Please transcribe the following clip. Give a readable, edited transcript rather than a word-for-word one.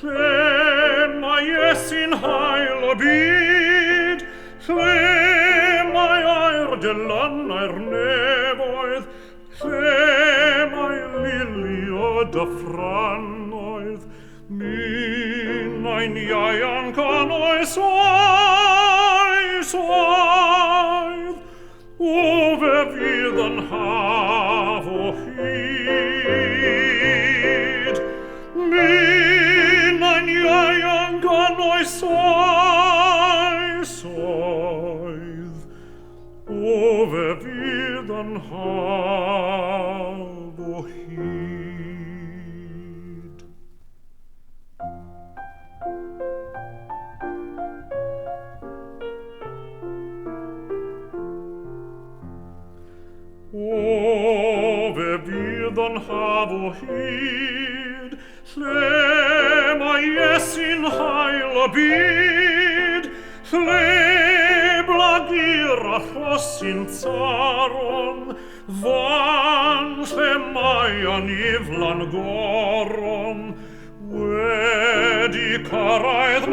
Lle jes in hael o byd, lle a'r dylanau'r nefoedd, lle lilio dy ffrannoedd, mi'n iaian can oes oedd, o fe fydd yn haf o hyd. Mi'n iaian can oes oedd, o fe fydd yn haf o hyd. O fe fydd yn haf o hyd, lle Iesu'n hael o byd, lle blagur a rhosyn taron, fan lle yn iflan goron, wedi cyrraedd